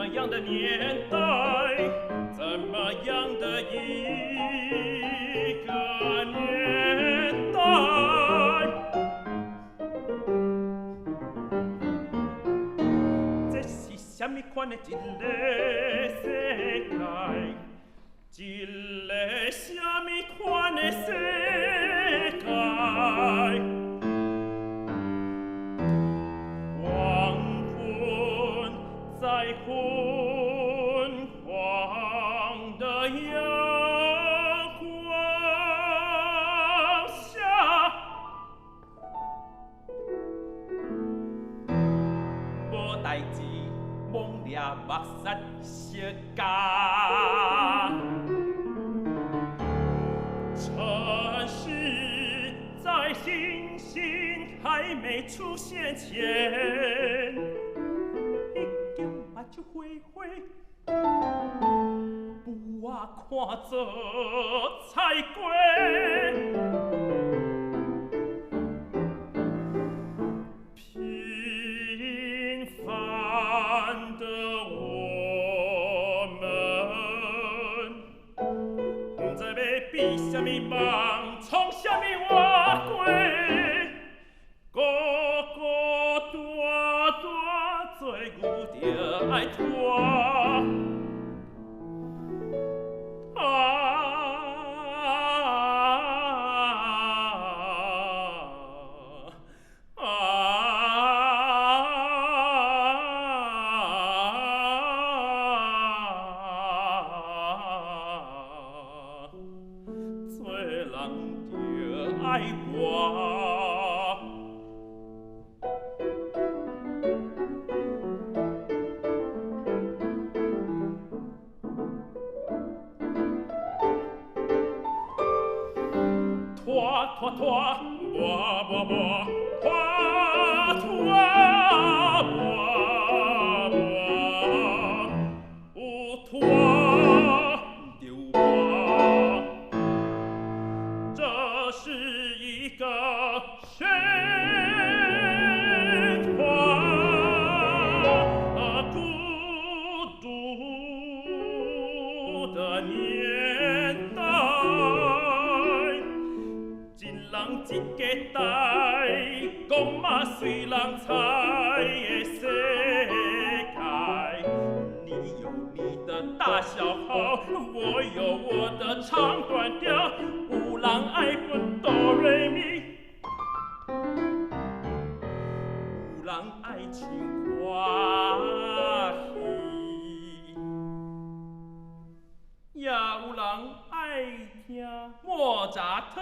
么样的年代，怎么样的一个年代？这是什么款的一个世界？一个什么款的世界？在昏黄的阳光下，无代志，猛掠目杀世家。城市在星星还没出现前，目睭灰灰，不啊看做菜龟。平凡的我们，不知要比什么梦，创什么话过。孤孤单单做牛着爱拖，做人着爱活。拖拖，磨磨磨，拖拖磨磨，有拖就磨。这是一个循环，孤独的年代。一个代，讲嘛随人猜的世界。你有你的大小号，我有我的长短调。有人爱分哆来咪，有人爱唱歌戏，也有人爱听莫扎特。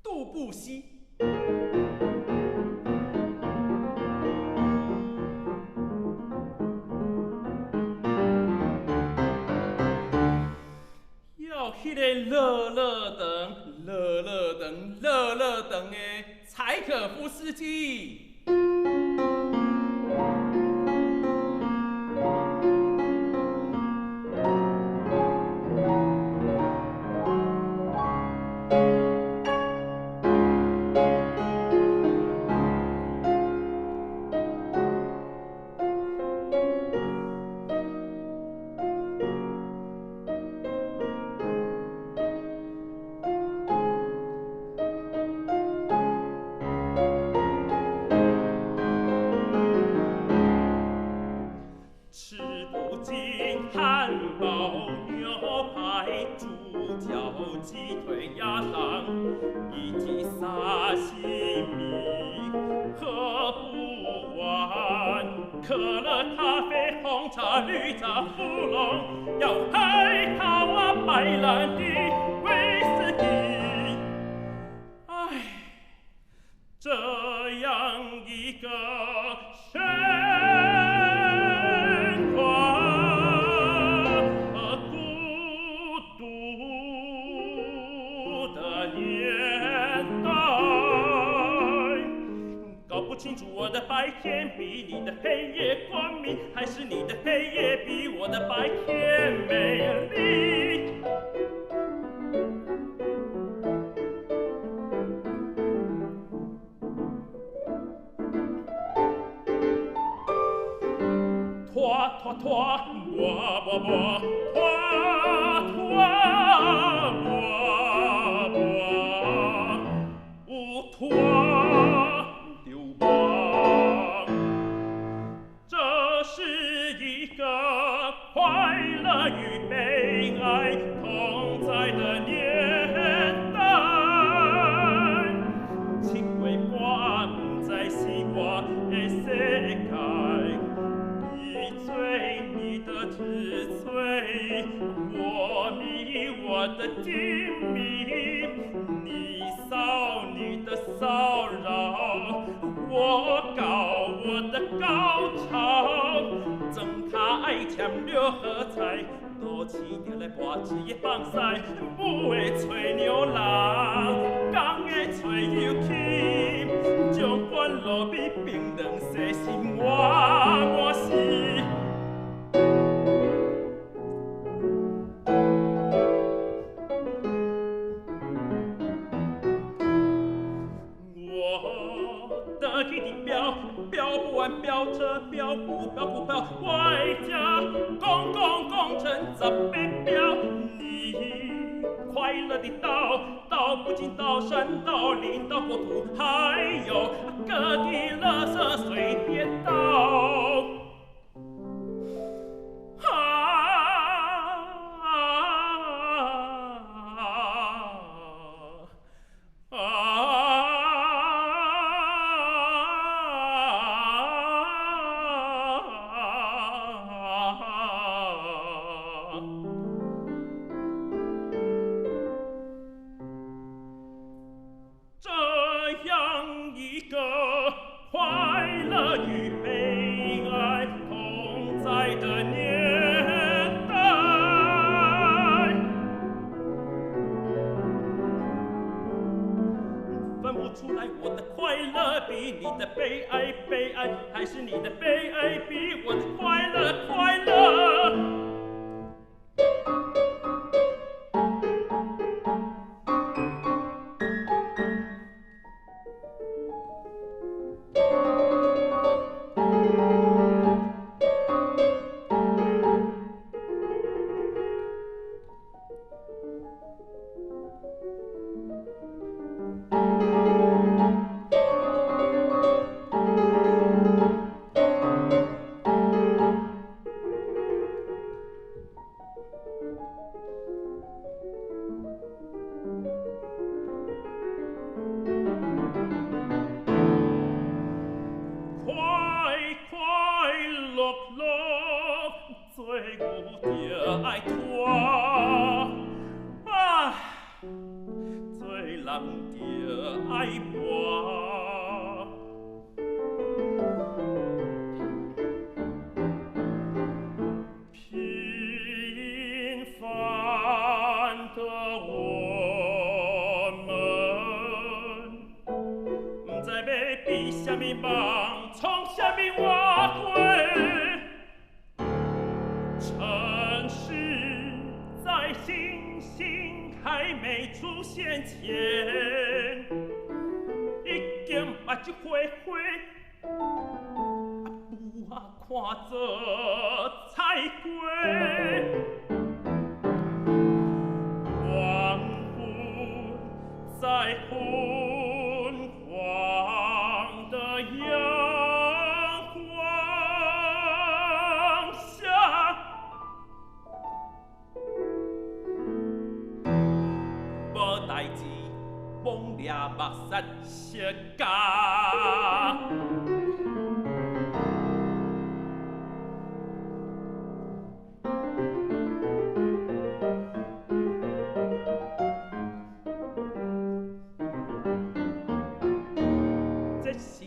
杜布西，要迄个乐乐等、乐乐等、乐乐等的柴可夫斯基。汉堡、牛排、猪脚、鸡腿、鸭肠，以及沙西米，喝不完。可乐、咖啡、红茶、绿茶、乌龙，要海涛啊、白兰地、威士忌。唉，这样一个公主，我的白天比你的黑夜光明，还是你的黑夜比我的白天美丽？拖拖拖，摸摸摸，拖拖摸摸，无拖流亡。这是一个快乐与悲哀同在的年代，情为我不再希望的世界。你的之罪，我迷我的精明，你骚你的骚扰，我告我的高潮，睁开添了喝彩，多起点来挂枝叶放晒，母的吹牛郎，公的吹油气，将关路比冰冷细心我是。标不完，标车，标股，标股票，外加工程十八标。你快乐的到不尽到山到林到国土，还有各地垃圾随便倒。出来，我的快乐比你的悲哀，还是你的悲哀比我的快乐？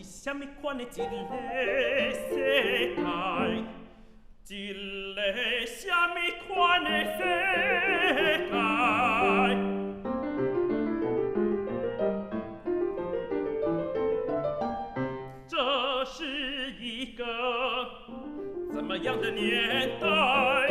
什么款的一个世界？一个什么款的世界？这么样的年代？